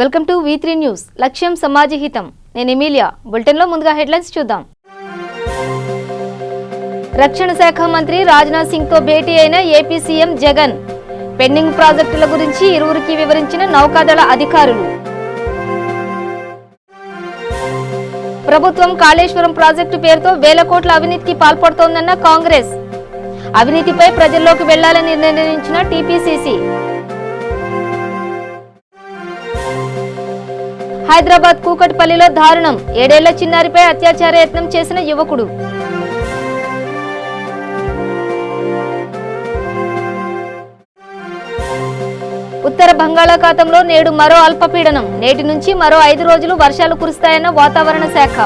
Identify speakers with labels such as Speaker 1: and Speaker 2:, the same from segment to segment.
Speaker 1: Welcome to V3 news. లక్ష్యం సమాజహితం. నేను Emilia. బులెటిన్లో ముందుగా హెడ్లైన్స్ చూద్దాం. రక్షణ శాఖ మంత్రి రాజ్నాథ్ సింగ్ తో భేటీ అయిన ఏపీ సీఎం జగన్. పెండింగ్ ప్రాజెక్టుల గురించి ఇరువురికి వివరించిన నౌకాదళ అధికారులు. ప్రభుత్వం కాళేశ్వరం ప్రాజెక్టు పేరుతో వేల కోట్ల అవినీతికి పాల్పడుతోందన్న కాంగ్రెస్. అవినీతిపై ప్రజల్లోకి వెళ్లాలని నిర్ణయించిన టీపీసీసీ. హైదరాబాద్ కూకట్పల్లిలో దారుణం. 7 ఏళ్ల చిన్నారిపై అత్యాచార యత్నం చేసిన యువకుడు. ఉత్తర బంగాళాఖాతంలో నేడు మరో అల్పపీడనం. నేటి నుంచి మరో 5 రోజులు వర్షాలు కురుస్తాయన్న వాతావరణ శాఖ.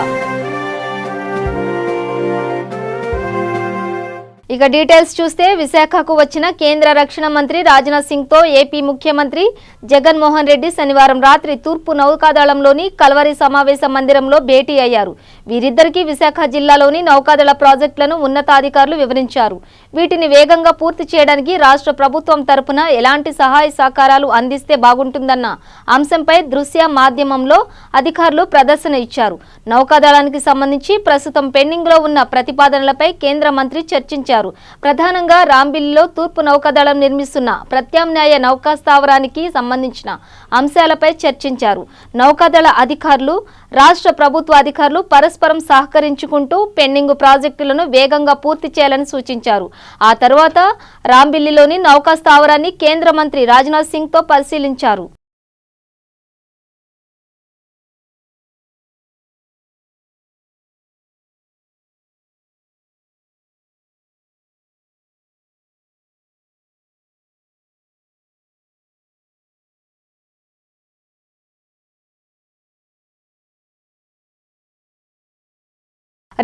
Speaker 1: ఇక డీటెయిల్స్ చూస్తే, విశాఖకు వచ్చిన కేంద్ర రక్షణ మంత్రి రాజ్నాథ్ సింగ్ తో ఏపీ ముఖ్యమంత్రి జగన్మోహన్ రెడ్డి శనివారం రాత్రి తూర్పు నౌకాదళంలోని కల్వరి సమావేశ మందిరంలో భేటీ అయ్యారు. వీరిద్దరికీ విశాఖ జిల్లాలోని నౌకాదళ ప్రాజెక్టులను ఉన్నతాధికారులు వివరించారు. వీటిని వేగంగా పూర్తి చేయడానికి రాష్ట్ర ప్రభుత్వం తరపున ఎలాంటి సహాయ సహకారాలు అందిస్తే బాగుంటుందన్న అంశంపై దృశ్య మాధ్యమంలో అధికారులు ప్రదర్శన ఇచ్చారు. నౌకాదళానికి సంబంధించి ప్రస్తుతం పెండింగ్ లో ఉన్న ప్రతిపాదనలపై కేంద్ర మంత్రి చర్చించారు. ప్రధానంగా రాంబిల్లిలో తూర్పు నౌకాదళం నిర్మిస్తున్న ప్రత్యామ్నాయ నౌకా స్థావరానికి సంబంధించిన అంశాలపై చర్చించారు. నౌకాదళ అధికారులు, రాష్ట్ర ప్రభుత్వ అధికారులు పరస్పరం సహకరించుకుంటూ పెండింగ్ ప్రాజెక్టులను వేగంగా పూర్తి చేయాలని సూచించారు. ఆ తర్వాత రాంబిల్లిలోని నౌకా స్థావరాన్ని కేంద్ర మంత్రి రాజ్నాథ్ సింగ్ తో పరిశీలించారు.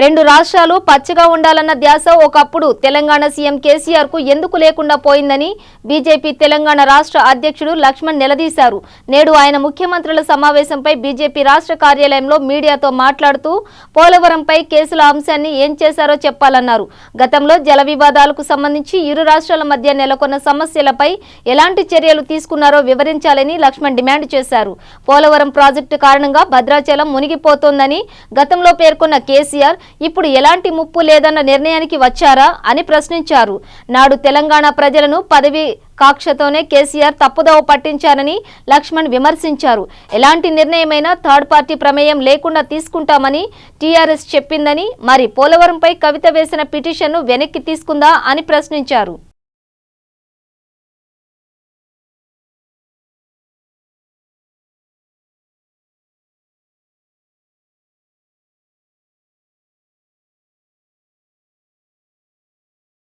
Speaker 1: రెండు రాష్ట్రాలు పచ్చగా ఉండాలన్న ధ్యాస ఒకప్పుడు తెలంగాణ సీఎం కేసీఆర్ కు ఎందుకు లేకుండా పోయిందని బీజేపీ తెలంగాణ రాష్ట్ర అధ్యక్షుడు లక్ష్మణ్ నిలదీశారు. నేడు ఆయన ముఖ్యమంత్రుల సమావేశంపై బీజేపీ రాష్ట్ర కార్యాలయంలో మీడియాతో మాట్లాడుతూ పోలవరంపై కేసుల అంశాన్ని ఏం చేశారో చెప్పాలన్నారు. గతంలో జల వివాదాలకు సంబంధించి ఇరు రాష్ట్రాల మధ్య నెలకొన్న సమస్యలపై ఎలాంటి చర్యలు తీసుకున్నారో వివరించాలని లక్ష్మణ్ డిమాండ్ చేశారు. పోలవరం ప్రాజెక్టు కారణంగా భద్రాచలం మునిగిపోతోందని గతంలో పేర్కొన్న కేసీఆర్ ఇప్పుడు ఎలాంటి ముప్పు లేదన్న నిర్ణయానికి వచ్చారా అని ప్రశ్నించారు. నాడు తెలంగాణ ప్రజలను పదవి కాక్షతోనే కేసీఆర్ తప్పుదోవ పట్టించారని లక్ష్మణ్ విమర్శించారు. ఎలాంటి నిర్ణయమైనా థర్డ్ పార్టీ ప్రమేయం లేకుండా తీసుకుంటామని టీఆర్ఎస్ చెప్పిందని, మరి పోలవరంపై కవిత వేసిన పిటిషన్ను వెనక్కి తీసుకుందా అని ప్రశ్నించారు.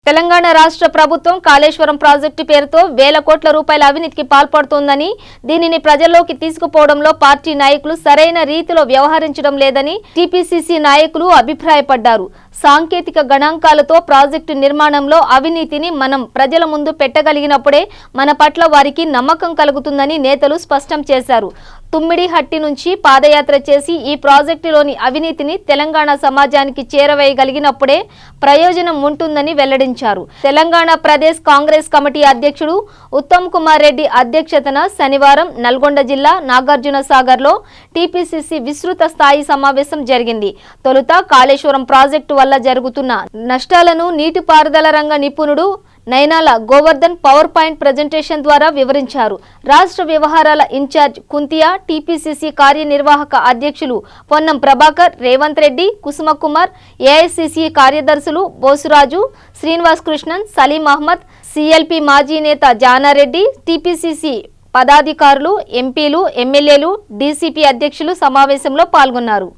Speaker 1: తెలంగాణ రాష్ట్ర ప్రభుత్వం కాళేశ్వరం ప్రాజెక్టు పేరుతో వేల కోట్ల రూపాయల అవినీతికి పాల్పడుతోందని, దీనిని ప్రజల్లోకి తీసుకుపోవడంలో పార్టీ నాయకులు సరైన రీతిలో వ్యవహరించడం లేదని టీపీసీసీ నాయకులు అభిప్రాయపడ్డారు. సాంకేతిక గణాంకాలతో ప్రాజెక్టు నిర్మాణంలో అవినీతిని మనం ప్రజల ముందు పెట్టగలిగినప్పుడే మన పట్ల వారికి నమ్మకం కలుగుతుందని నేతలు స్పష్టం చేశారు. తుమ్మిడిహట్టి నుంచి పాదయాత్ర చేసి ఈ ప్రాజెక్టులోని అవినీతిని తెలంగాణ సమాజానికి చేరవేయగలిగినప్పుడే ప్రయోజనం ఉంటుందని వెల్లడించారు. తెలంగాణ ప్రదేశ్ కాంగ్రెస్ కమిటీ అధ్యక్షుడు ఉత్తమ్ కుమార్ రెడ్డి అధ్యక్షతన శనివారం నల్గొండ జిల్లా నాగార్జున సాగర్ లో టీపీసీసీ విస్తృత స్థాయి సమావేశం జరిగింది. తొలుత కాళేశ్వరం ప్రాజెక్టు వల్ల జరుగుతున్న నష్టాలను నీటిపారుదల రంగ నిపుణుడు Nainala Govardhan power point presentation ద్వారా వివరించారు. రాష్ట్ర వ్యవహారాల ఇన్ఛార్జ్ కుంతియా, టీపీసీసీ కార్యనిర్వాహక అధ్యక్షులు పొన్నం ప్రభాకర్, రేవంత్ రెడ్డి, కుసుమ కుమార్, ఏఐసీసీ కార్యదర్శులు బోసురాజు, శ్రీనివాస్ కృష్ణన్, సలీం అహ్మద్, సీఎల్పీ మాజీ నేత జానారెడ్డి, టీపీసీసీ పదాధికారులు, ఎంపీలు, ఎమ్మెల్యేలు, డీసీపీ అధ్యక్షులు సమావేశంలో పాల్గొన్నారు.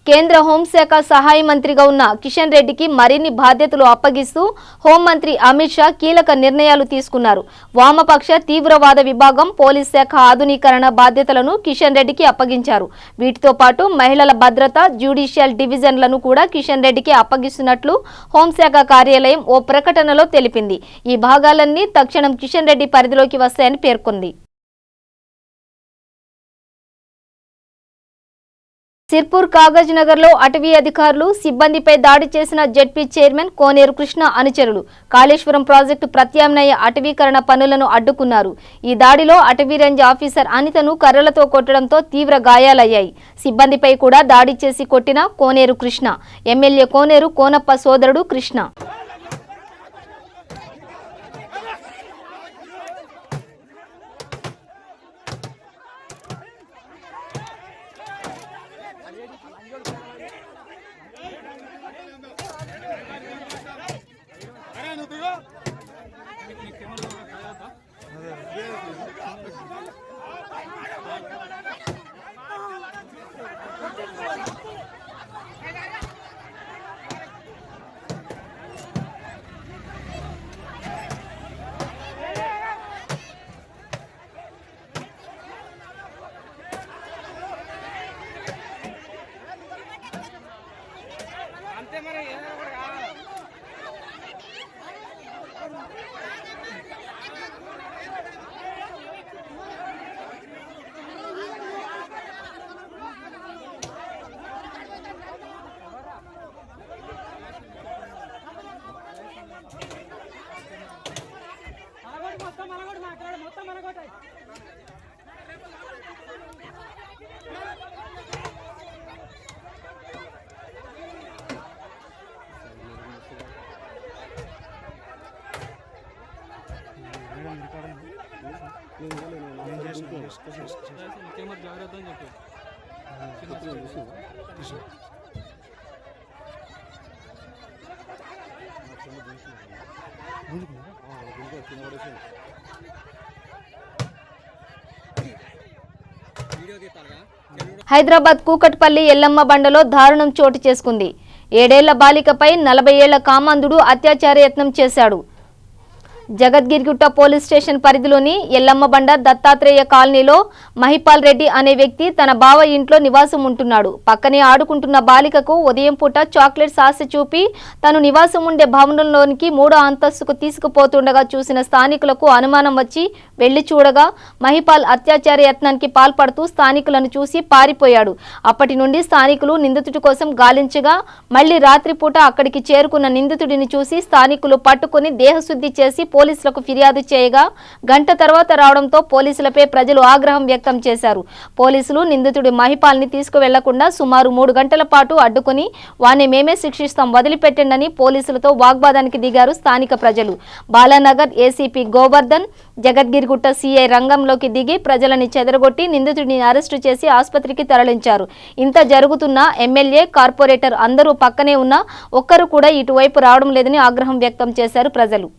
Speaker 1: కేంద్ర హోంశాఖ సహాయ మంత్రిగా ఉన్న కిషన్ రెడ్డికి మరిన్ని బాధ్యతలు అప్పగిస్తూ హోంమంత్రి అమిత్ షా కీలక నిర్ణయాలు తీసుకున్నారు. వామపక్ష తీవ్రవాద విభాగం, పోలీస్ శాఖ ఆధునీకరణ బాధ్యతలను కిషన్ రెడ్డికి అప్పగించారు. వీటితో పాటు మహిళల భద్రత, జ్యుడిషియల్ డివిజన్లను కూడా కిషన్ రెడ్డికి అప్పగిస్తున్నట్లు హోంశాఖ కార్యాలయం ఓ ప్రకటనలో తెలిపింది. ఈ భాగాలన్నీ తక్షణం కిషన్ రెడ్డి పరిధిలోకి వస్తాయని పేర్కొంది. సిర్పూర్ కాగజ్ నగర్ లో అటవీ అధికారులు సిబ్బందిపై దాడి చేసిన జెడ్పీ చైర్మన్ కోనేరు కృష్ణ అనుచరులు కాళేశ్వరం ప్రాజెక్టు ప్రత్యామ్నాయ అటవీకరణ పనులను అడ్డుకున్నారు. ఈ దాడిలో అటవీ రేంజ్ ఆఫీసర్ అనితను కర్రలతో కొట్టడంతో తీవ్ర గాయాలయ్యాయి. సిబ్బందిపై కూడా దాడి చేసి కొట్టిన కోనేరు కృష్ణ ఎమ్మెల్యే కోనేరు కోనప్ప సోదరుడు కృష్ణ. హైదరాబాద్ కూకట్పల్లి ఎల్లమ్మ బండలో దారుణం చోటు చేసుకుంది. 7 ఏళ్ల బాలికపై 40 ఏళ్ల కామాంధుడు అత్యాచార యత్నం చేశాడు. జగద్గిరిగుట్ట పోలీస్ స్టేషన్ పరిధిలోని ఎల్లమ్మ బండ దత్తాత్రేయ కాలనీలో మహిపాల్ రెడ్డి అనే వ్యక్తి తన బావ ఇంట్లో నివాసం ఉంటున్నాడు. పక్కనే ఆడుకుంటున్న బాలికకు ఉదయం పూట చాక్లెట్స్ ఆశ చూపి తను నివాసం ఉండే భవనంలోనికి 3వ అంతస్తుకు తీసుకుపోతుండగా చూసిన స్థానికులకు అనుమానం వచ్చి వెళ్లి చూడగా మహిపాల్ అత్యాచార యత్నానికి పాల్పడుతూ స్థానికులను చూసి పారిపోయాడు. అప్పటి నుండి స్థానికులు నిందితుడి కోసం గాలించగా మళ్లీ రాత్రిపూట అక్కడికి చేరుకున్న నిందితుడిని చూసి స్థానికులు పట్టుకుని దేహశుద్ధి చేసి పోలీసులకు ఫిర్యాదు చేయగా గంట తర్వాత రావడంతో పోలీసులపై ప్రజలు ఆగ్రహం వ్యక్తం చేశారు. పోలీసులు నిందితుడి మహిపాల్ని తీసుకువెళ్లకుండా సుమారు 3 గంటల పాటు అడ్డుకుని వాణ్ణి మేమే శిక్షిస్తాం వదిలిపెట్టండి పోలీసులతో వాగ్వాదానికి దిగారు స్థానిక ప్రజలు. బాలానగర్ ఏసీపీ గోవర్ధన్, జగద్గిరిగుట్ట సీఐ రంగంలోకి దిగి ప్రజలని చెదరగొట్టి నిందితుడిని అరెస్టు చేసి ఆసుపత్రికి తరలించారు. ఇంత జరుగుతున్నా ఎమ్మెల్యే, కార్పొరేటర్ అందరూ పక్కనే ఉన్నా ఒక్కరు కూడా ఇటువైపు రావడం లేదని ఆగ్రహం వ్యక్తం చేశారు ప్రజలు.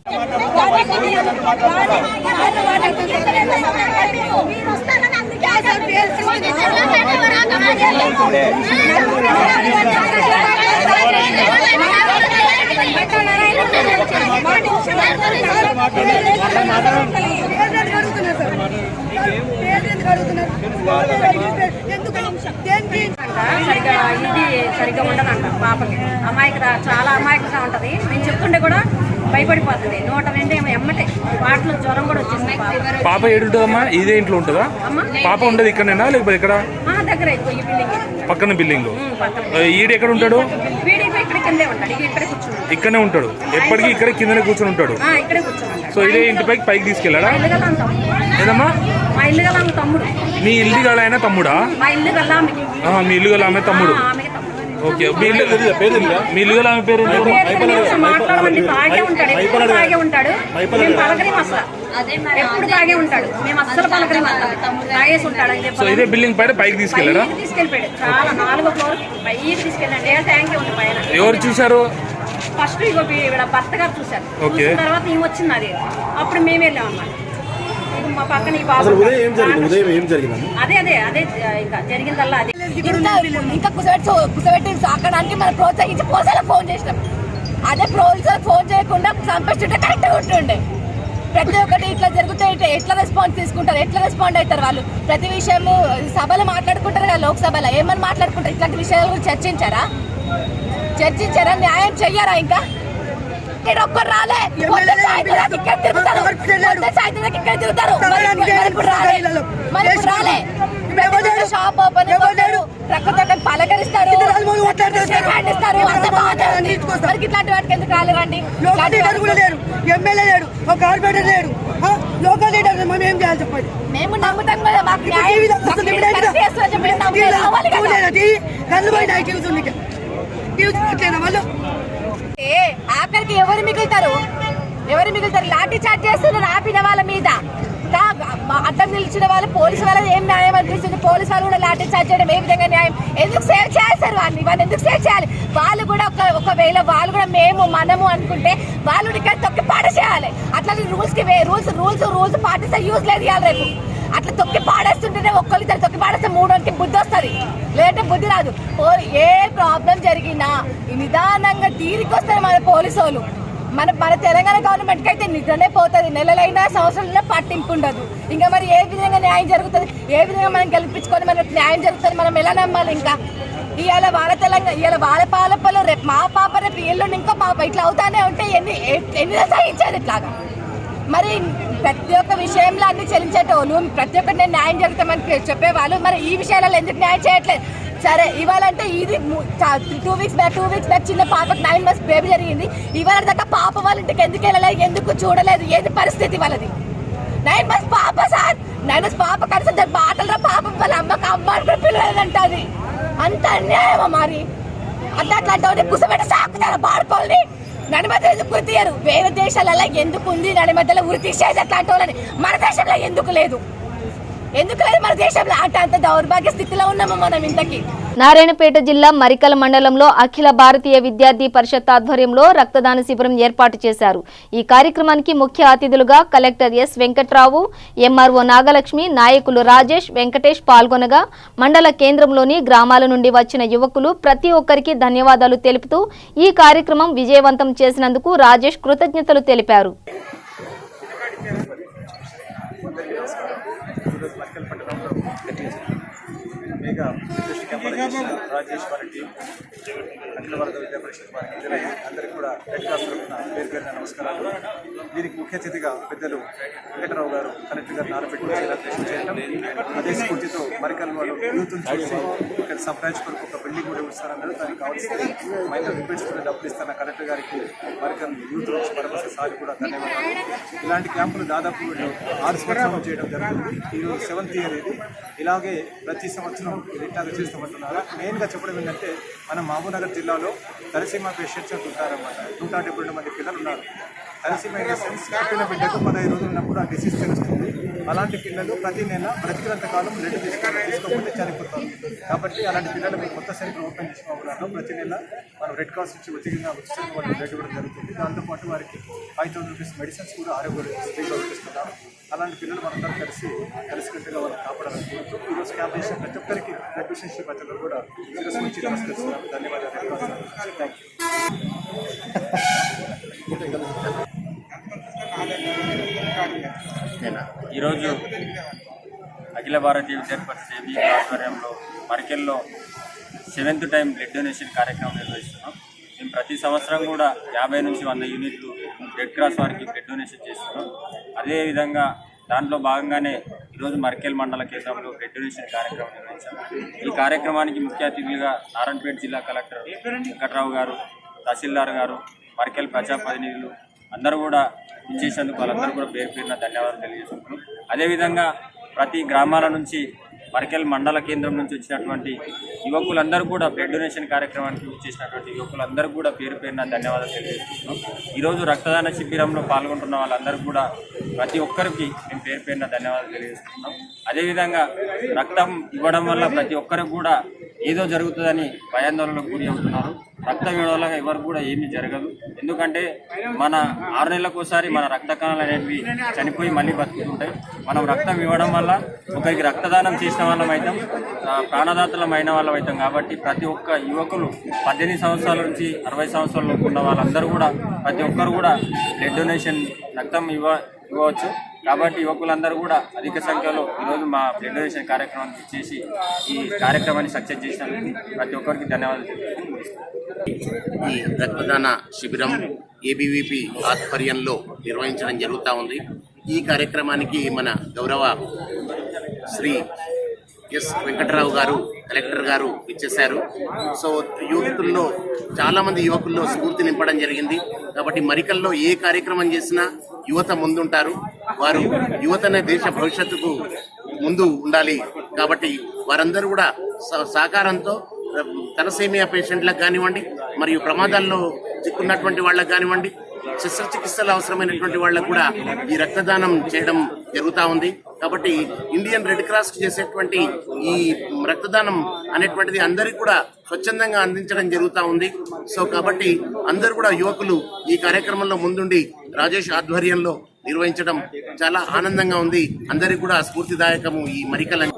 Speaker 2: సరిగ్గా ఉండదంట పాపకి. చాలా అమాయకంగా ఉంటది. నేను చెప్తుండే కూడా భయపడిపోతుంది. 102 ఎమ్మటే వాటిలో జ్వరం కూడా వచ్చేసింది.
Speaker 3: పాప ఏడుంటుందమ్మా? ఇదే ఇంట్లో ఉంటుందా పాప? ఉండదు ఇక్కడనేనా లేకపోతే ఇక్కడ
Speaker 2: దగ్గర ఈ బిల్డింగ్
Speaker 3: పక్కన బిల్డింగ్? ఈడు ఎక్కడ ఉంటాడు? ఇక్కడనే ఉంటాడు ఎప్పటికీ? ఇక్కడ కిందనే కూర్చొని ఉంటాడు. సో ఇదే ఇంటి పైకి తీసుకెళ్ళాడా? ఏదమ్మా?
Speaker 2: మా ఇల్లు గల తమ్ముడు.
Speaker 3: మీ ఇల్లు గల ఆయన తమ్ముడా?
Speaker 2: మా ఇల్లు గల
Speaker 3: మీ ఇల్లు గల ఆమె తమ్ముడు. ఓకే. మీ ఇల్లు గల ఆమె పేరు? సో ఇదే బిల్డింగ్ పైన పైకి తీసుకెళ్ళాడా?
Speaker 2: తీసుకెళ్ళిపోయాడు. చాలా 4వ ఫ్లోర్ పైకి తీసుకెళ్ళండి. ట్యాంక్ ఉంది పైన.
Speaker 3: ఎవరు చూసారు?
Speaker 2: ఫస్ట్ భర్త గారు చూసారు. తర్వాత ఈమె వచ్చింది. అది అప్పుడు మేము వెళ్ళాం అన్నమాట. మా పక్కన అదే ఇంకా జరిగిందల్లా అదే.
Speaker 4: ఇంకా కుసబెట్టి సాకడానికి మనం ప్రోత్సహించి పోలీసులకు ఫోన్ చేసినాం. అదే పోలీసులకు ఫోన్ చేయకుండా చంపేస్తుంటే కరెక్ట్గా ఉంటుండే. ప్రతి ఒక్కటి ఇట్లా జరిగితే ఎట్లా రెస్పాన్స్ తీసుకుంటారు? ఎట్లా రెస్పాండ్ అవుతారు వాళ్ళు? ప్రతి విషయము సభలో మాట్లాడుకుంటారు కదా, లోక్సభలో ఏమని మాట్లాడుకుంటారు? ఇట్లాంటి విషయాల గురించి చర్చించారా? న్యాయం చెయ్యారా? ఇంకా ఒక్కరు రాలే. ఇక్కడ తిరుగుతారు. షాప్ ఓపెన్ ప్రకృతి మరి ఇట్లాంటి వాటికి ఎందుకు రాలేదండి?
Speaker 5: లోకల్ లీడర్ కూడా లేరు, ఎమ్మెల్యే లేడు, ఒక కార్పొరేటర్ లేడు. లోకల్ లీడర్ మనం ఏం చేయాలి చెప్పండి?
Speaker 4: మేము నమ్ముతాం కదా, మాకు ఆఖరికి ఎవరు మిగులుతారు? లాఠీ చార్జ్ చేస్తున్నారు ఆపిన వాళ్ళ మీద. అడ్డం నిలిచిన వాళ్ళు పోలీసు వాళ్ళది ఏం న్యాయం అనిపిస్తుంది? పోలీసు వాళ్ళు కూడా లాఠీ చార్జ్ చేయడం ఏ విధంగా న్యాయం? ఎందుకు సేవ్ చేస్తారు వాళ్ళని ఎందుకు సేవ్ చేయాలి? వాళ్ళు కూడా ఒకవేళ వాళ్ళు కూడా మనము అనుకుంటే వాళ్ళు ఇక్కడ తొక్కి పాడేసేయాలి. అట్లా రూల్స్ పాటిస్తే యూజ్ లేదు ఇవాళ రేపు. అట్లా తొక్కి పాడేస్తుంటేనే ఒక్కరిద్దరు తొక్కి పాడేస్తే మూడోకి బుద్ధి వస్తుంది, లేదంటే బుద్ధి రాదు. ఏ ప్రాబ్లం జరిగినా నిదానంగా తీరికి వస్తారు మన పోలీసు వాళ్ళు. మన తెలంగాణ గవర్నమెంట్కి అయితే నిద్రనే పోతుంది, నెలలైనా సంవత్సరాలైనా పట్టింపు ఉండదు. ఇంకా మరి ఏ విధంగా న్యాయం జరుగుతుంది? ఏ విధంగా మనం గెలిపించుకొని మనకు న్యాయం జరుగుతుంది? మనం ఎలా నమ్మాలి? ఇంకా ఇవాళ వాళ్ళ తెలంగాణ, ఇవాళ వాళ్ళ పాలపలు, రేపు మా పాప, రేపు ఎల్లుండి ఇంకో పాప, ఇట్లా అవుతానే ఉంటే ఎన్ని సహించేది ఇట్లాగా? మరి ప్రతి ఒక్క విషయంలో అన్ని చెల్లించేటోళ్ళు, ప్రతి ఒక్కటి నేను న్యాయం జరుగుతామని చెప్పేవాళ్ళు, మరి ఈ విషయాలలో ఎందుకు న్యాయం చేయట్లేదు? సరే ఇవాళంటే ఇది 2 వీక్స్ బ్యాక్ చిన్న పాపకు 9 months బేబీ జరిగింది. ఇవాళ దాకా పాప వాళ్ళ ఇంటికి ఎందుకు వెళ్ళలేదు, ఎందుకు చూడలేదు? ఏది పరిస్థితి వాళ్ళది? 9 months పాప సార్, 9 months పాప కలిసి బాటల్లో పాప వాళ్ళ అమ్మకి అమ్మ అని పిల్లలేదంట. అది అంత అన్యాయమా? మరి అట్లాంటి కుసబెట్టి సాకుతారు బాడుకోల్ని. నడిమధ్యలో ఎందుకు గురి తీయరు? వేరే దేశాలలో ఎందుకు ఉంది నడిమధ్యలో ఉరి తీసేది అట్లాంటి వాళ్ళని? మన దేశంలో ఎందుకు లేదు? మన దేశంలో అంత దౌర్భాగ్య స్థితిలో ఉన్నాము మనం ఇంతకీ.
Speaker 1: నారాయణపేట జిల్లా మరికల మండలంలో అఖిల భారతీయ విద్యార్థి పరిషత్ ఆధ్వర్యంలో రక్తదాన శిబిరం ఏర్పాటు చేశారు. ఈ కార్యక్రమానికి ముఖ్య అతిథులుగా collector S Venkatrao, MRO Nagalakshmi, నాయకులు రాజేష్, వెంకటేష్ పాల్గొనగా మండల కేంద్రంలోని గ్రామాల నుండి వచ్చిన యువకులు ప్రతి ఒక్కరికి ధన్యవాదాలు తెలుపుతూ ఈ కార్యక్రమం విజయవంతం చేసినందుకు రాజేష్ కృతజ్ఞతలు తెలిపారు.
Speaker 6: రాజేష్ వారి టీం, అఖిల భారత విద్యా పరిషత్ వారికి అందరికీ కూడా రెడ్ క్రాస్ తరఫున పేరు పేరున నమస్కారాలు. దీనికి ముఖ్య అతిథిగా పెద్దలు వెంకటరావు గారు, కలెక్టర్ గారు నారపెట్టి సెలబ్రేషన్ చేయడం, అదే స్ఫూర్తితో మరికల్ వాళ్ళు యూత్ని చూసి ఇక్కడ సబ్ బ్రాంచ్ వరకు ఒక బిల్డింగ్ కూడా ఇస్తారన్నారు. దానికి కావాల్సిన మైనర్ రిపేర్స్ కూడా డబ్బులు ఇస్తాను కలెక్టర్ గారికి, మరికల్ యూత్ నుంచి మరొకసారి కూడా ధన్యవాదాలు. ఇలాంటి క్యాంపులు దాదాపు 6 సంవత్సరాలు చేయడం జరుగుతుంది. ఈరోజు 7th year ఇది. ఇలాగే ప్రతి సంవత్సరం ఇట్లాగా చేస్తామంటున్నారు. మెయిన్గా చెప్పడం ఏంటంటే మన మహబూబ్నగర్ జిల్లాలో తలసీమా పేషెంట్స్ ఉంటారన్నమాట. 172 మంది పిల్లలు ఉన్నారు. తలసీమా ఇన్ ద సెన్స్ పుట్టిన బిడ్డకు 15 రోజులు ఉన్నప్పుడు ఆ డిసీజ్ తెలుస్తుంది. అలాంటి పిల్లలు ప్రతి నెల బ్రతికినంత కాలం బ్లడ్ తీసుకోకపోతే చనిపోతారు. కాబట్టి అలాంటి పిల్లలు మేము కొత్త సెంటర్ ఓపెన్ చేసుకోవాలన్నా ప్రతి నెల మనం రెడ్ క్రాస్ నుంచి ఉచితంగా వాళ్ళకి బ్లడ్ కూడా జరుగుతుంది. దాంతోపాటు వారికి 5,000 rupees మెడిసిన్స్ కూడా ఆరోగ్య ఫ్రీగా ఇస్తున్నారు. అలాంటి పిల్లలు మనందరం కలిసికట్టుగా వాళ్ళని కాపాడాలని కోరుతూ ఈరోజు క్యాంప్ చేసిన ప్రతి ఒక్కరికి బ్లడ్ డొనేషన్ మధ్యలో కూడా శిరస్సు నుంచి నమస్కరిస్తున్నాను. ధన్యవాదాలు. Thank
Speaker 7: you. ఈరోజు అఖిల భారతీయ విద్యార్థి పరిషత్ ఏబీ ఆధ్వర్యంలో మరికెల్లో 7th time బ్లడ్ డొనేషన్ కార్యక్రమం నిర్వహిస్తున్నాం. మేము ప్రతి సంవత్సరం కూడా 50 నుంచి 100 యూనిట్లు రెడ్ క్రాస్ వారికి బ్లడ్ డొనేషన్ చేస్తున్నాం. అదేవిధంగా దాంట్లో భాగంగానే ఈరోజు మరికెల్ మండల కేంద్రంలో బ్లడ్ డొనేషన్ కార్యక్రమం నిర్వహించాం. ఈ కార్యక్రమానికి ముఖ్య అతిథులుగా నారాయణపేట జిల్లా కలెక్టర్ వెంకట్రావు గారు, తహసీల్దార్ గారు, మరికెల్ ప్రజాప్రతినిధులు అందరూ కూడా ఇచ్చేసేందుకు వాళ్ళందరూ కూడా పేరు పేరున ధన్యవాదాలు తెలియజేస్తున్నాం. అదేవిధంగా ప్రతి గ్రామాల నుంచి మరికెల్ మండల కేంద్రం నుంచి వచ్చినటువంటి యువకులందరూ కూడా బ్లడ్ డొనేషన్ కార్యక్రమానికి వచ్చేసినటువంటి యువకులందరూ కూడా పేరు పేరున ధన్యవాదాలు తెలియజేస్తున్నాం. ఈరోజు రక్తదాన శిబిరంలో పాల్గొంటున్న వాళ్ళందరూ కూడా ప్రతి ఒక్కరికి మేము పేరు పేరున ధన్యవాదాలు తెలియజేస్తున్నాం. అదేవిధంగా రక్తం ఇవ్వడం వల్ల ప్రతి ఒక్కరికి కూడా ఏదో జరుగుతుందని భయాందోళనకు గురి అవుతున్నారు. రక్తం ఇవ్వడం వల్ల ఎవరికి కూడా ఏమీ జరగదు. ఎందుకంటే మన 6 నెలలకు ఒకసారి మన రక్త కణాలు అనేవి చనిపోయి మళ్ళీ బతుకుతుంటాయి. మనం రక్తం ఇవ్వడం వల్ల ఒకరికి రక్తదానం చేసిన వాళ్ళం అవుతాం, ప్రాణదాతలమైన వాళ్ళం అవుతాం. కాబట్టి ప్రతి ఒక్క యువకులు 18 సంవత్సరాల నుంచి 60 సంవత్సరాల ఉన్న వాళ్ళందరూ కూడా ప్రతి ఒక్కరు కూడా బ్లడ్ డొనేషన్ రక్తం ఇవ్వచ్చు. కాబట్టి యువకులందరూ కూడా అధిక సంఖ్యలో ఈరోజు మా బ్లడ్ డొనేషన్ కార్యక్రమాన్ని చేసి ఈ కార్యక్రమాన్ని సక్సెస్ చేసినందుకు ప్రతి ఒక్కరికి ధన్యవాదాలు తెలుపుతున్నాను.
Speaker 8: ఈ రక్తదాన శిబిరం ఏబీవీపీ ఆధ్వర్యంలో నిర్వహించడం జరుగుతూ ఉంది. ఈ కార్యక్రమానికి మన గౌరవ శ్రీ ఎస్ వెంకటరావు గారు కలెక్టర్ గారు ఇచ్చేశారు. సో యువకుల్లో చాలా మంది యువకుల్లో స్ఫూర్తి నింపడం జరిగింది. కాబట్టి మరికల్లో ఏ కార్యక్రమం చేసినా యువత ముందుంటారు. వారు యువతనే దేశ భవిష్యత్తుకు ముందు ఉండాలి. కాబట్టి వారందరూ కూడా సహకారంతో తలసేమియా పేషెంట్లకు కానివ్వండి, మరియు ప్రమాదాల్లో చిక్కున్నటువంటి వాళ్ళకు కానివ్వండి, శస్త్రచికిత్సలు అవసరమైనటువంటి వాళ్ళకు కూడా ఈ రక్తదానం చేయడం జరుగుతూ ఉంది. కాబట్టి ఇండియన్ రెడ్ క్రాస్ చేసేటువంటి ఈ రక్తదానం అనేటువంటిది అందరికీ కూడా స్వచ్ఛందంగా అందించడం జరుగుతూ ఉంది. సో కాబట్టి అందరూ కూడా యువకులు ఈ కార్యక్రమంలో ముందుండి రాజేష్ ఆధ్వర్యంలో నిర్వహించడం చాలా ఆనందంగా ఉంది. అందరికీ కూడా స్ఫూర్తిదాయకము ఈ మరికల.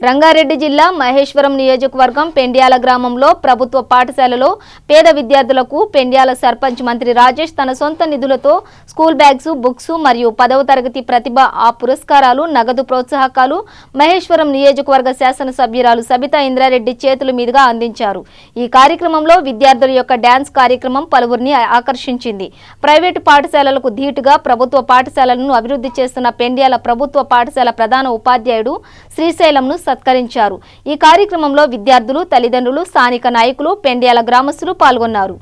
Speaker 1: రంగారెడ్డి జిల్లా మహేశ్వరం నియోజకవర్గం పెండ్యాల గ్రామంలో ప్రభుత్వ పాఠశాలలో పేద విద్యార్థులకు పెండ్యాల సర్పంచ్ మంత్రి రాజేష్ తన సొంత నిధులతో స్కూల్ బ్యాగ్స్, బుక్స్ మరియు 10వ తరగతి ప్రతిభ ఆ పురస్కారాలు, నగదు ప్రోత్సాహకాలు మహేశ్వరం నియోజకవర్గ శాసనసభ్యురాలు సబితా ఇంద్రారెడ్డి చేతుల మీదుగా అందించారు. ఈ కార్యక్రమంలో విద్యార్థుల యొక్క డ్యాన్స్ కార్యక్రమం పలువురిని ఆకర్షించింది. ప్రైవేటు పాఠశాలలకు ధీటుగా ప్రభుత్వ పాఠశాలలను అభివృద్ధి చేస్తున్న పెండ్యాల ప్రభుత్వ పాఠశాల ప్రధాన ఉపాధ్యాయుడు శ్రీశైలంను సత్కరించారు. ఈ కార్యక్రమంలో విద్యార్థులు, తల్లిదండ్రులు, స్థానిక నాయకులు, పెండ్యాల గ్రామస్తులు పాల్గొన్నారు.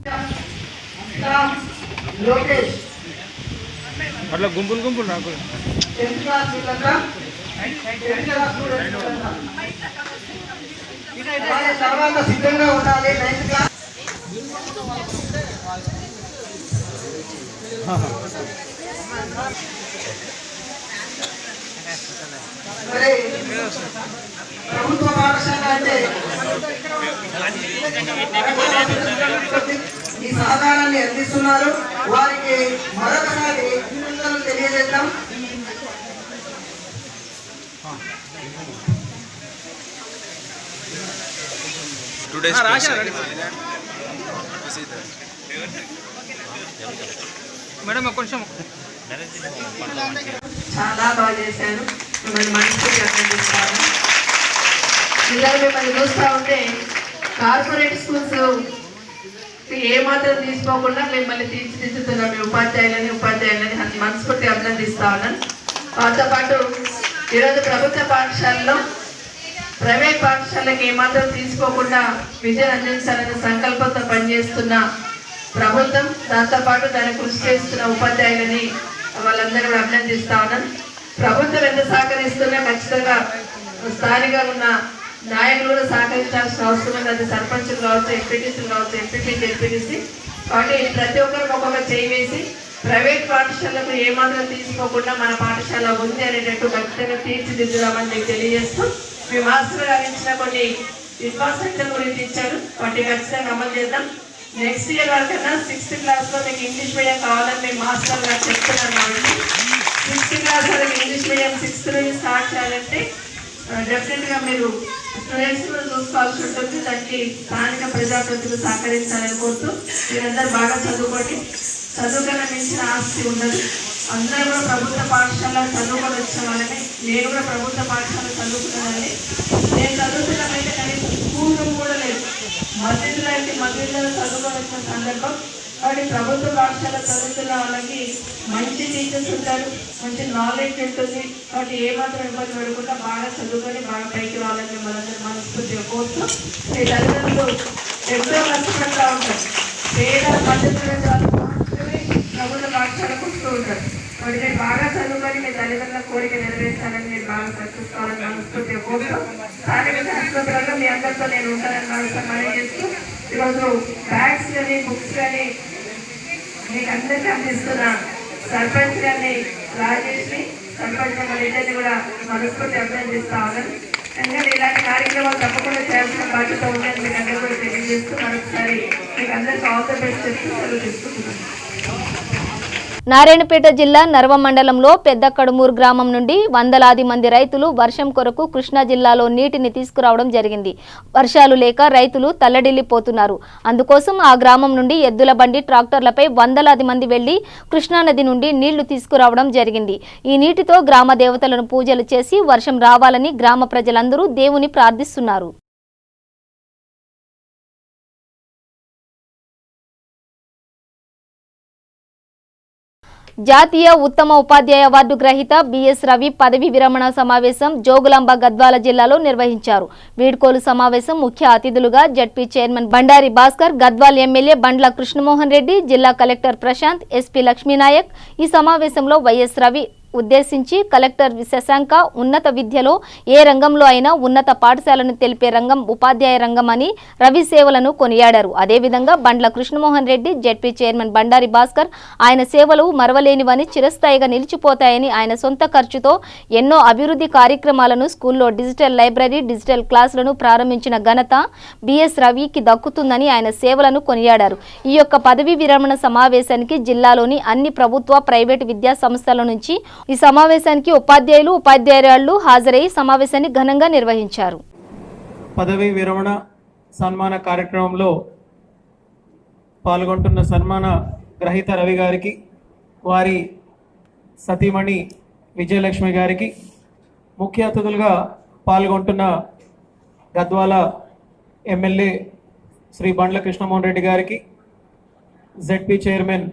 Speaker 5: ప్రభుత్వ పాఠశాల అంటే ఈ సహకారాన్ని అందిస్తున్నారు. వారికి మరొకసారి అభినందనలు తెలియజేద్దాం.
Speaker 9: చాలా బాగా చేశారు. మిమ్మల్ని మనసుకి అభినందిస్తాను. పిల్లలు మిమ్మల్ని చూస్తూ ఉంటే కార్పొరేట్ స్కూల్స్ ఏమాత్రం తీసుకోకుండా మిమ్మల్ని తీర్చిదిద్దుతున్న మీ ఉపాధ్యాయులని మనస్ఫూర్తిగా అభినందిస్తా ఉన్నాను. వాటితో పాటు ఈరోజు ప్రభుత్వ పాఠశాలలో ప్రైవేట్ పాఠశాలకు ఏమాత్రం తీసుకోకుండా విద్యను అందించాలనే సంకల్పంతో పనిచేస్తున్న ప్రభుత్వం, దాంతోపాటు దాన్ని కృషి చేస్తున్న ఉపాధ్యాయులని వాళ్ళందరూ కూడా అభినందిస్తా ఉన్నాను. ప్రభుత్వం ఎంత సహకరిస్తున్నా ఖచ్చితంగా స్థానికంగా ఉన్న నాయకులు కూడా సహకరించాల్సిన అవసరం ఉంది. అది సర్పంచులు కావచ్చు, ఎంపీటీసీలు కావచ్చు, ఎంపీపీ, జెడ్పీటీసీ. కాబట్టి ప్రతి ఒక్కరికి ఒక్కొక్క చేయి వేసి ప్రైవేట్ పాఠశాలకు ఏమాత్రం తీసుకోకుండా మన పాఠశాల ఉంది అనేటట్టు ఖచ్చితంగా తీర్చిదిద్దుదామని మీకు తెలియజేస్తూ, మీ మాస్టర్ గారు ఇచ్చిన కొన్ని ఇన్ఫ్రాస్ట్రక్చర్ గురించి ఇచ్చారు. వాటిని ఖచ్చితంగా అమలు చేద్దాం. నెక్స్ట్ ఇయర్ వరకన్నా 6th క్లాస్లో మీకు ఇంగ్లీష్ మీడియం కావాలని మీ మాస్టర్ గారు చెప్తున్నారు. కాబట్టి 6th క్లాస్ వరకు ఇంగ్లీష్ మీడియం 6th నుంచి స్టార్ట్ చేయాలంటే డెఫినెట్గా మీరు స్టూడెంట్స్ కూడా చూసుకోవాల్సి ఉంటుంది. దానికి స్థానిక ప్రజాప్రతినిధులు సహకరించాలని కోరుతూ మీరందరూ బాగా చదువుకోండి. చదువుకన్నా మించిన ఆస్తి ఉండదు. అందరూ కూడా ప్రభుత్వ పాఠశాలలో చదువుకొని వచ్చిన వాళ్ళని, నేను కూడా ప్రభుత్వ పాఠశాల చదువుకున్నానని. నేను చదువుతున్నమైతే కనీసం స్కూల్ రూమ్ కూడా లేదు. మధ్యలో చదువుకొని వచ్చిన సందర్భం. కాబట్టి ప్రభుత్వ పాఠశాల చదువుతున్న వాళ్ళకి మంచి టీచర్స్ ఉంటారు, మంచి నాలెడ్జ్ ఉంటుంది. కాబట్టి ఏమాత్రం ఇబ్బంది పడకుండా బాగా చదువుకొని బాగా పైకి వాళ్ళని మనందరూ మనస్ఫూర్తిగా కోరుతూ, మీ తల్లిదండ్రులు ఎంతో కష్టపడుతూ ఉంటారు. పేద మధ్యతరగతి వాళ్ళు మాత్రమే ప్రభుత్వ పాఠశాలకు వస్తూ ఉంటారు. కాబట్టి మీరు బాగా చదువుకొని మీ తల్లిదండ్రుల కోరిక నెరవేర్చాలని మీరు బాగా ప్రశ్నిస్తామని మనస్ఫూర్తిగా కోరుతూ, స్థానిక శాస్త్రంలో మీ అందరితో నేను ఉంటానని మనసు మనం చేస్తూ, ఈరోజు బ్యాగ్స్ కానీ బుక్స్ కానీ మీకు అందరికీ అందిస్తున్న సర్పంచ్ గారిని, రాజేష్ని, సర్పంచ్ ఇద్దరిని కూడా మనస్ఫూర్తి అభినందిస్తా ఉన్నాను. ఎందుకంటే ఇలాంటి కార్యక్రమాలు తప్పకుండా చేయాల్సిన బాధ్యత ఉందని మీకు అందరూ కూడా తెలియజేస్తూ, మరొకసారి మీకు అందరికీ ఆల్ ద బెస్ట్ చెప్తూ సెలవు తీసుకుంటున్నాను.
Speaker 1: నారాయణపేట జిల్లా నర్వ మండలంలో పెద్ద కడుమూరు గ్రామం నుండి వందలాది మంది రైతులు వర్షం కొరకు కృష్ణా జిల్లాలో నీటిని తీసుకురావడం జరిగింది. వర్షాలు లేక రైతులు తల్లడిల్లిపోతున్నారు. అందుకోసం ఆ గ్రామం నుండి ఎద్దుల బండి, ట్రాక్టర్లపై వందలాది మంది వెళ్లి కృష్ణానది నుండి నీళ్లు తీసుకురావడం జరిగింది. ఈ నీటితో గ్రామ దేవతలను పూజలు చేసి వర్షం రావాలని గ్రామ ప్రజలందరూ దేవుని ప్రార్థిస్తున్నారు. జాతీయ ఉత్తమ ఉపాధ్యాయ అవార్డు గ్రహీత బిఎస్ రవి పదవి విరమణ సమావేశం జోగులాంబ గద్వాల జిల్లాలో నిర్వహించారు. వీడ్కోలు సమావేశం ముఖ్య అతిథులుగా ZP chairman Bandari Bhaskar, Gadwal MLA Bandla Krishnamohan Reddy, జిల్లా కలెక్టర్ ప్రశాంత్, ఎస్పీ లక్ష్మీనాయక్. ఈ సమావేశంలో వైఎస్ రవి ఉద్దేశించి కలెక్టర్ శశాంక ఉన్నత విద్యలో ఏ రంగంలో అయినా ఉన్నత పాఠశాలను తెలిపే రంగం ఉపాధ్యాయ రంగం అని రవి సేవలను కొనియాడారు. అదేవిధంగా బండ్ల కృష్ణమోహన్ రెడ్డి, జడ్పీ చైర్మన్ బండారి భాస్కర్ ఆయన సేవలు మరవలేనివని, చిరస్థాయిగా నిలిచిపోతాయని, ఆయన సొంత ఖర్చుతో ఎన్నో అభివృద్ధి కార్యక్రమాలను, స్కూల్లో డిజిటల్ లైబ్రరీ, డిజిటల్ క్లాసులను ప్రారంభించిన ఘనత బిఎస్ రవికి దక్కుతుందని ఆయన సేవలను కొనియాడారు. ఈ యొక్క పదవీ విరమణ సమావేశానికి జిల్లాలోని అన్ని ప్రభుత్వ, ప్రైవేటు విద్యా సంస్థల నుంచి ఈ సమావేశానికి ఉపాధ్యాయులు, ఉపాధ్యాయురాళ్లు హాజరై సమావేశాన్ని ఘనంగా నిర్వహించారు.
Speaker 10: పదవీ విరమణ సన్మాన కార్యక్రమంలో పాల్గొంటున్న సన్మాన గ్రహీత రవి గారికి, వారి సతీమణి విజయలక్ష్మి గారికి, ముఖ్య అతిథులుగా పాల్గొంటున్న గద్వాల ఎమ్మెల్యే శ్రీ బండ్ల కృష్ణమోహన్ రెడ్డి గారికి, జెడ్పీ చైర్మన్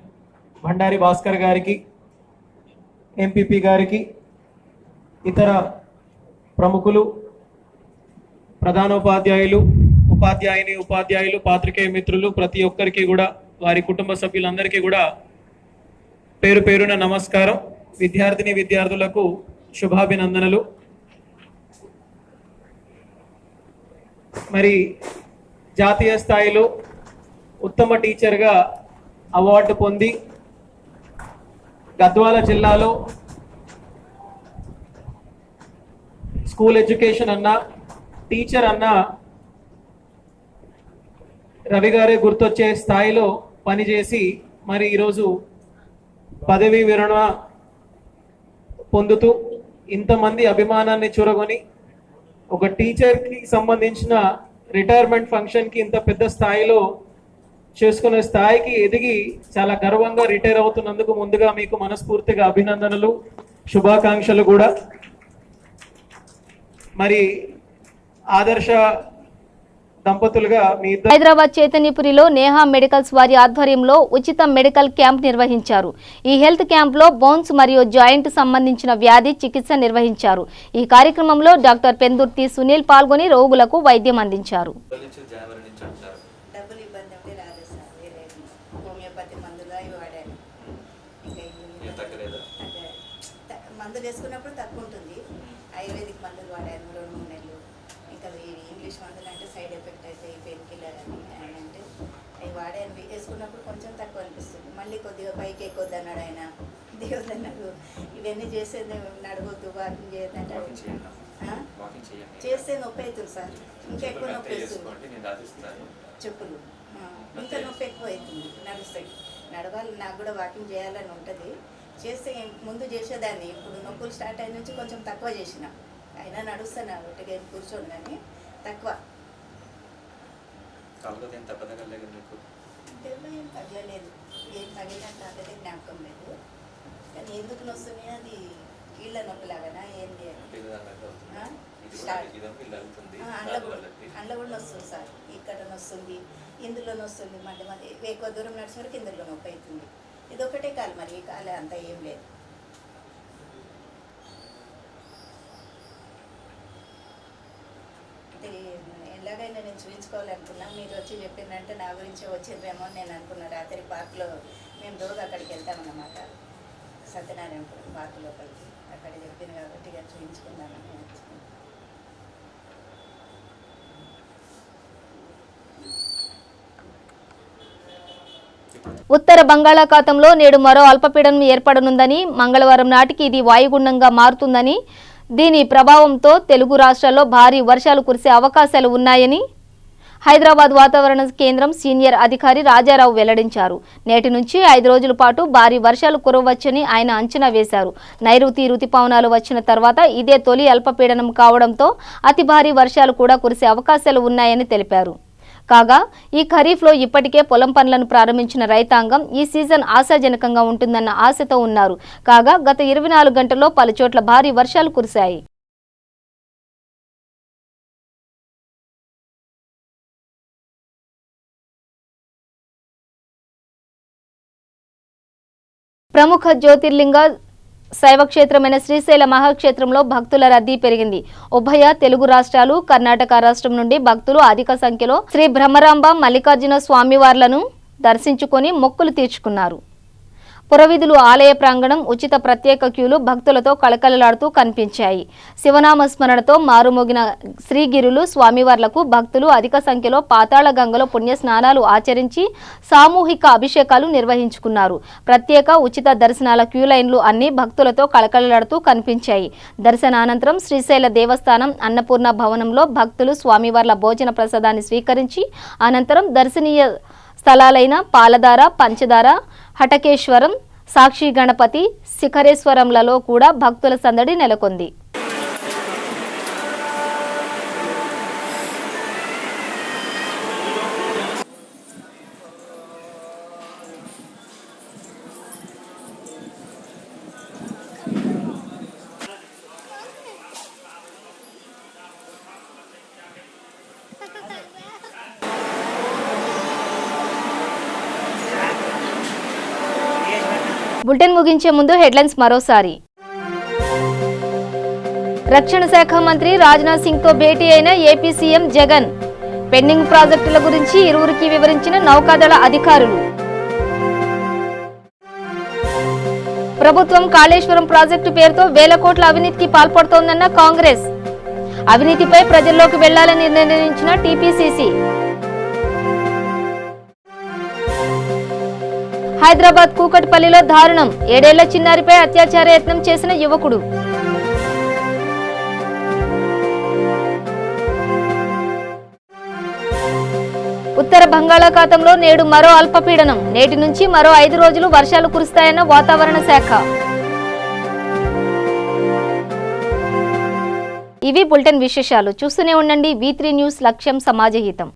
Speaker 10: బండారి భాస్కర్ గారికి, ఎంపీపీ గారికి, ఇతర ప్రముఖులు, ప్రధానోపాధ్యాయులు, ఉపాధ్యాయులు, పాత్రికేయ మిత్రులు, ప్రతి ఒక్కరికి కూడా, వారి కుటుంబ సభ్యులందరికీ కూడా పేరు పేరున నమస్కారం. విద్యార్థులకు శుభాభినందనలు. మరి జాతీయ స్థాయిలో ఉత్తమ టీచర్గా అవార్డు పొంది గద్వాల జిల్లాలో స్కూల్ ఎడ్యుకేషన్ అన్నా, టీచర్ అన్నా రవి గారే గుర్తొచ్చే స్థాయిలో పనిచేసి మరి ఈరోజు పదవీ విరమణ పొందుతూ ఇంతమంది అభిమానాన్ని చూరగొని ఒక టీచర్కి సంబంధించిన రిటైర్మెంట్ ఫంక్షన్కి ఇంత పెద్ద స్థాయిలో చేసుకునే స్థాయికి ఎదిగి చాలా గర్వంగా రిటైర్ అవుతున్నందుకు ముందుగా మీకు మనస్ఫూర్తిగా అభినందనలు, శుభాకాంక్షలు కూడా. మరి ఆదర్శ దంపతులుగా మీ
Speaker 1: హైదరాబాద్ చైతన్యపురిలో నేహా మెడికల్స్ వారి ఆధ్వర్యంలో ఉచిత మెడికల్ క్యాంప్ నిర్వహించారు. ఈ హెల్త్ క్యాంప్ లో బోన్స్ మరియు జాయింట్ సంబంధించిన వ్యాధి చికిత్స నిర్వహించారు. ఈ కార్యక్రమంలో డాక్టర్ పెందుర్తి సునీల్ పాల్గొని రోగులకు వైద్యం అందించారు.
Speaker 11: మందులు వేసుకున్నప్పుడు తక్కువ ఉంటుంది. ఆయుర్వేదిక్ మందులు వాడాను 2-3 నెలలు. ఇంకా ఇంగ్లీష్ మందులు అంటే సైడ్ ఎఫెక్ట్ అవుతాయి, పెయిన్ కిల్లర్ అని అంటే అవి వాడాను. వేసుకున్నప్పుడు కొంచెం తక్కువ అనిపిస్తుంది. మళ్ళీ కొద్దిగా పైకి ఎక్కొద్దు అన్నాడు ఆయన, దేవుడు అన్నాడు. ఇవన్నీ చేసేది నడవద్దు, వాకింగ్ చేయొద్దంటే చేస్తే నొప్పి అవుతుంది సార్, ఇంకా ఎక్కువ నొప్పి అవుతుంది. చెప్పులు ఇంకా నొప్పి ఎక్కువ అవుతుంది. నడుస్తాయి, నడవాలి. నాకు కూడా వాకింగ్ చేయాలని ఉంటుంది. చేస్తే ముందు చేసేదాన్ని, ఇప్పుడు నొప్పులు స్టార్ట్ అయిన నుంచి కొంచెం తక్కువ చేసిన. అయినా నడుస్తాను, ఒకటిగా కూర్చోండి కానీ తక్కువ. ఏం తగ్గలేదు, ఏం తగ్గినట్టు నాకైతే జ్ఞాపకం లేదు. కానీ ఎందుకు నొస్తున్నాయి, అది కీళ్ళ నొప్పిలాగానా ఏంటి అందులో కూడా నొస్తుంది సార్. ఇక్కడ నొస్తుంది, ఇందులో నొస్తుంది. మళ్ళీ ఎక్కువ దూరం నడిచేసరికి ఇందులో నొప్పి అవుతుంది. ఇది ఒకటే కాలు, మరి ఈ కాలు అంతా ఏం లేదు. ఎలాగైనా నేను చూపించుకోవాలనుకున్నా, మీరు వచ్చి చెప్పిందంటే నా గురించి వచ్చిందేమో నేను అనుకున్నా. రాత్రి పార్క్లో మేము రోజు అక్కడికి వెళ్తామన్నమాట, సత్యనారాయణ పార్క్ లోపలికి. అక్కడ చెప్పింది కాబట్టి ఇక చూపించుకుందామని.
Speaker 1: ఉత్తర బంగాళాఖాతంలో నేడు మరో అల్పపీడనం ఏర్పడనుందని, మంగళవారం నాటికి ఇది వాయుగుండంగా మారుతుందని, దీని ప్రభావంతో తెలుగు రాష్ట్రాల్లో భారీ వర్షాలు కురిసే అవకాశాలు ఉన్నాయని హైదరాబాద్ వాతావరణ కేంద్రం సీనియర్ అధికారి రాజారావు వెల్లడించారు. నేటి నుంచి 5 రోజుల పాటు భారీ వర్షాలు కురవచ్చని ఆయన అంచనా వేశారు. నైరుతి రుతుపవనాలు వచ్చిన తర్వాత ఇదే తొలి అల్పపీడనం కావడంతో అతి భారీ వర్షాలు కూడా కురిసే అవకాశాలు ఉన్నాయని తెలిపారు. కాగా ఈ ఖరీఫ్లో ఇప్పటికే పొలం పనులను ప్రారంభించిన రైతాంగం ఈ సీజన్ ఆశాజనకంగా ఉంటుందన్న ఆశతో ఉన్నారు. కాగా గత 24 గంటల్లో పలుచోట్ల భారీ వర్షాలు కురిశాయి. ప్రముఖ జ్యోతిర్లింగ శైవక్షేత్రమైన శ్రీశైల మహాక్షేత్రంలో భక్తుల రద్దీ పెరిగింది. ఉభయ తెలుగు రాష్ట్రాలు, కర్ణాటక రాష్ట్రం నుండి భక్తులు అధిక సంఖ్యలో శ్రీ బ్రహ్మరాంబ మల్లికార్జున స్వామివార్లను దర్శించుకొని మొక్కులు తీర్చుకున్నారు. పురవీధులు, ఆలయ ప్రాంగణం, ఉచిత ప్రత్యేక క్యూలు భక్తులతో కళకళలాడుతూ కనిపించాయి. శివనామ స్మరణతో మారుమోగిన శ్రీగిరులు స్వామివార్లకు భక్తులు అధిక సంఖ్యలో పాతాళ గంగలో పుణ్య స్నానాలు ఆచరించి సామూహిక అభిషేకాలు నిర్వహించుకున్నారు. ప్రత్యేక ఉచిత దర్శనాల క్యూ లైన్లు అన్ని భక్తులతో కళకళలాడుతూ కనిపించాయి. దర్శనానంతరం శ్రీశైల దేవస్థానం అన్నపూర్ణ భవనంలో భక్తులు స్వామివార్ల భోజన ప్రసాదాన్ని స్వీకరించి అనంతరం దర్శనీయ స్థలాలైన పాలధార, పంచదార, హటకేశ్వరం, సాక్షి గణపతి, శిఖరేశ్వరంలలో కూడా భక్తుల సందడి నెలకొంది. బులెటిన్ ముగించే ముందు హెడ్లైన్స్ మరోసారి. రక్షణ శాఖ మంత్రి రాజ్నాథ్ సింగ్ తో భేటీ అయిన ఏపీ సీఎం జగన్. పెండింగ్ ప్రాజెక్టుల గురించి ఇరువురికి వివరించిన నౌకాదళ అధికారులు. ప్రభుత్వం కాళేశ్వరం ప్రాజెక్టు పేరుతో వేల కోట్ల అవినీతికి పాల్పడుతోందన్న కాంగ్రెస్. అవినీతిపై ప్రజల్లోకి వెళ్లాలని నిర్ణయించిన టీపీసీసీ. హైదరాబాద్ కూకట్పల్లిలో దారుణం. 7 ఏళ్ల చిన్నారిపై అత్యాచార యత్నం చేసిన యువకుడు. ఉత్తర బంగాళాఖాతంలో నేడు మరో అల్పపీడనం. నేటి నుంచి మరో 5 రోజులు వర్షాలు కురుస్తాయన్న వాతావరణ శాఖ. ఇవి బులెటిన్ విశేషాలు. చూస్తూనే ఉండండి V3 న్యూస్, లక్ష్యం సమాజహితం.